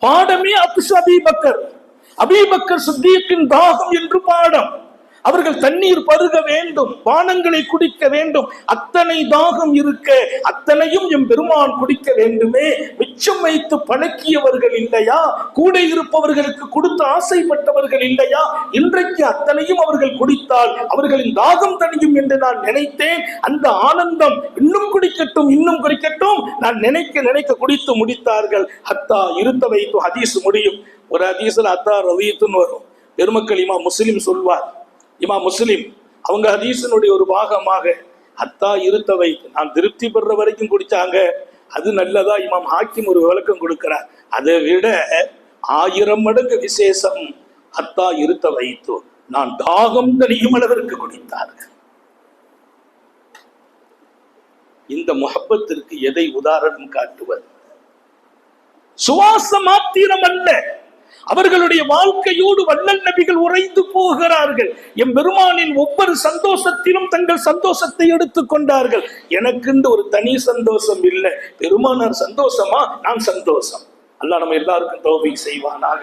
பாடமே அபீபக்கர் சித்தீக்கின் தாகம் என்று பாடம். அவர்கள் தண்ணீர் பருக வேண்டும், பானங்களை குடிக்க வேண்டும். அத்தனை தாகம் இருக்க அத்தனையும் எம் பெருமான் குடிக்க வேண்டுமே, மிச்சம் வைத்து பழக்கியவர்கள் இல்லையா? கூட இருப்பவர்களுக்கு கொடுத்து ஆசைப்பட்டவர்கள் இல்லையா? இன்றைக்கு அத்தனையும் அவர்கள் குடித்தால் அவர்களின் தாகம் தணியும் என்று நான் நினைத்தேன். அந்த ஆனந்தம் இன்னும் குடிக்கட்டும், இன்னும் குடிக்கட்டும், நான் நினைக்க குடித்து முடித்தார்கள். ஹத்தா இருத்த வைத்து ஹதீஸ் முடியும். ஒரு ஹதீஸ்ல ஹத்தா ரவீத்துன்னு வரும். பெருமக்கள் இமாம் முஸ்லிம் சொல்வார். இமாம் முஸ்லிம் அவங்க ஹதீஸினுடைய ஒரு பாகமாக ஹத்தா இருத்த வைத்து, நான் திருப்தி பெற வரைக்கும் குடிச்சாங்க, அது நல்லதா? இமாம் ஹாக்கிம் ஒரு விளக்கம் கொடுக்கிறார். அதை விட 1000 மடங்கு விசேஷம் ஹத்தா இருத்த வைத்து, நான் தாகம் தணியும் அளவிற்கு குடித்தார்கள். இந்த முஹப்பத்திற்கு எதை உதாரணம் காட்டுவது? சுவாச மாத்திரம் அல்ல, அவர்களுடைய வாழ்க்கையோடு வல்லல் நபிகள் உறைந்து போகிறார்கள். எம் பெருமானின் ஒவ்வொரு சந்தோஷத்திலும் தங்கள் சந்தோஷத்தை எடுத்துக் கொண்டார்கள். எனக்குண்டு ஒரு தனி சந்தோஷம் இல்லை, பெருமானார் சந்தோஷமா நான் சந்தோஷம். அல்லாஹ் நம்ம எல்லாருக்கும் தௌஃபீக் செய்வானாக.